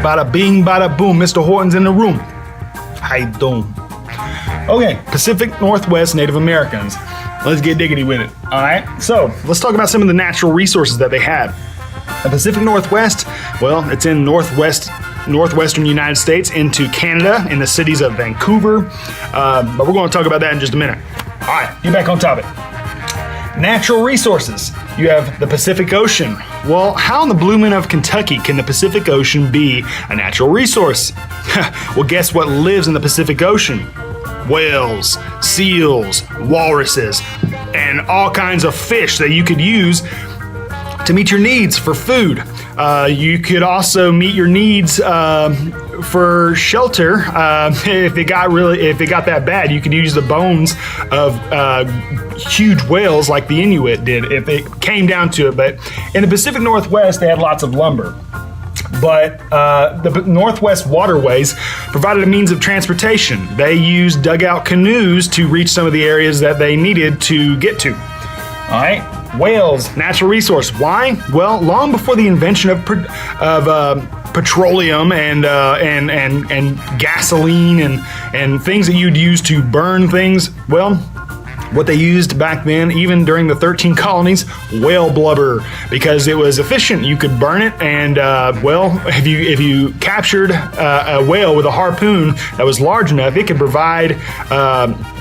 Bada bing, bada boom. Mr. Horton's in the room. How you doing? Okay, Pacific Northwest Native Americans. Let's get diggity with it. All right, so let's talk about some of the natural resources that they had. The Pacific Northwest, well, it's in northwestern United States into Canada in the cities of Vancouver. But we're going to talk about that in just a minute. All right, get back on topic. Natural resources. You have the Pacific Ocean. Well, how in the blue moon of Kentucky can the Pacific Ocean be a natural resource? Well, guess what lives in the Pacific Ocean? Whales, seals, walruses, and all kinds of fish that you could use to meet your needs for food. You could also meet your needs for shelter. If it got that bad, you could use the bones of huge whales like the Inuit did if it came down to it. But in the Pacific Northwest, they had lots of lumber. But the Northwest waterways provided a means of transportation. They used dugout canoes to reach some of the areas that they needed to get to. All right. Whales, natural resource. Why? Well, long before the invention of petroleum and gasoline and things that you'd use to burn things, well, what they used back then, even during the 13 colonies, whale blubber, because it was efficient. You could burn it, and well, if you captured a whale with a harpoon that was large enough, it could provide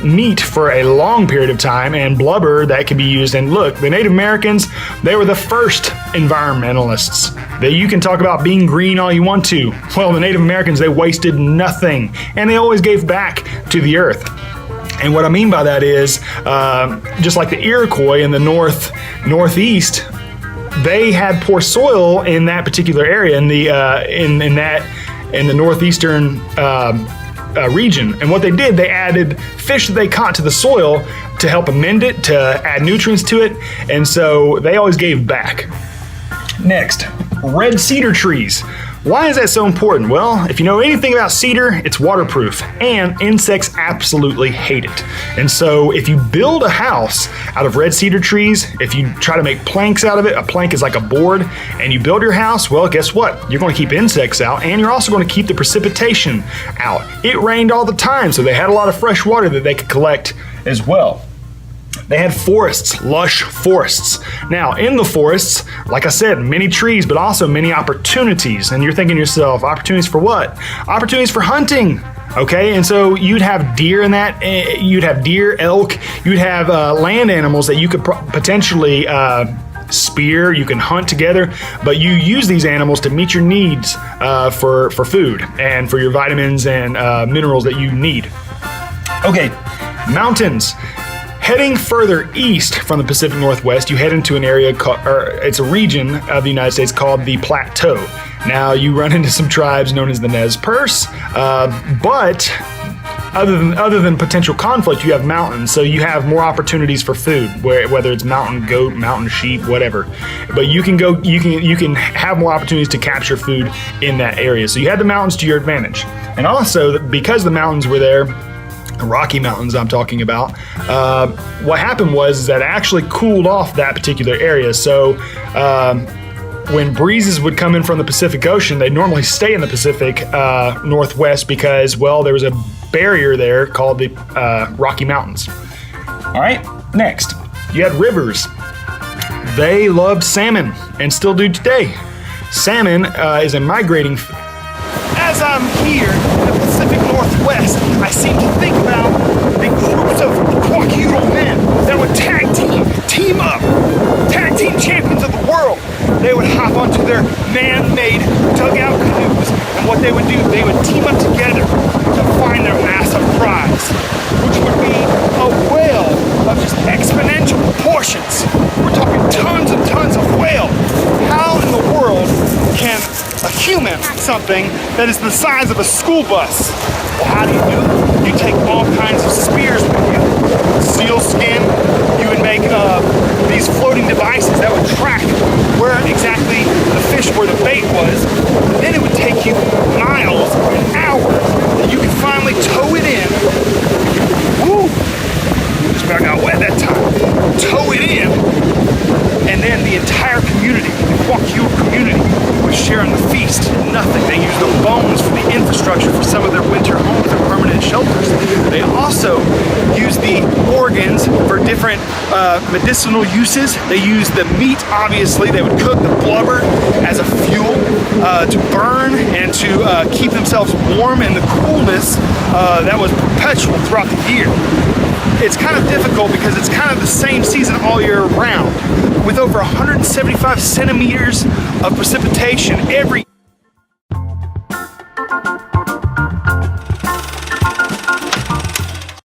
meat for a long period of time and blubber that could be used. And look, the Native Americans, they were the first environmentalists. You can talk about being green all you want to. Well, the Native Americans, they wasted nothing, and they always gave back to the earth. And what I mean by that is, just like the Iroquois in the northeast, they had poor soil in that particular area in the northeastern region. And what they did, they added fish that they caught to the soil to help amend it, to add nutrients to it, and so they always gave back. Next, red cedar trees. Why is that so important? Well, if you know anything about cedar, it's waterproof, and insects absolutely hate it. And so if you build a house out of red cedar trees, if you try to make planks out of it, a plank is like a board, and you build your house, well, guess what? You're going to keep insects out, and you're also going to keep the precipitation out. It rained all the time, so they had a lot of fresh water that they could collect as well. They had forests, lush forests. Now, in the forests, like I said, many trees, but also many opportunities. And you're thinking to yourself, opportunities for what? Opportunities for hunting. Okay, and so you'd have deer in that. You'd have deer, elk. You'd have land animals that you could potentially spear. You can hunt together, but you use these animals to meet your needs for food and for your vitamins and minerals that you need. Okay, mountains. Heading further east from the Pacific Northwest, you head into an area it's a region of the United States called the Plateau. Now, you run into some tribes known as the Nez Perce, but other than potential conflict, you have mountains, so you have more opportunities for food, whether it's mountain goat, mountain sheep, whatever. But you can have more opportunities to capture food in that area. So you had the mountains to your advantage, and also because the mountains were there. The Rocky Mountains I'm talking about, what happened was that it actually cooled off that particular area. So when breezes would come in from the Pacific Ocean, they normally stay in the Pacific Northwest because, well, there was a barrier there called the Rocky Mountains. All right, next, you had rivers. They loved salmon and still do today. Salmon is a migrating. As I'm here in the Pacific Northwest, I seem to think about the groups of quadruple men that would team up, tag team champions of the world. They would hop onto their man-made dugout canoes, and what they would do, they would team up together to find their massive prize, which would be a whale of just exponential proportions. We're talking tons and tons of whale. How in the world can a human something that is the size of a school bus? Well, how do you do it? You take all kinds of spears with you, seal skin. You would make these floating devices that would track where exactly the fish, where the bait was. And then it would take you miles and hours was sharing the feast, nothing. They used the bones for the infrastructure for some of their winter homes, their permanent shelters. They also used the organs for different medicinal uses. They used the meat, obviously. They would cook the blubber as a fuel to burn and to keep themselves warm in the coolness that was perpetual throughout the year. It's kind of difficult because it's kind of the same season all year round, with over 175 centimeters of precipitation every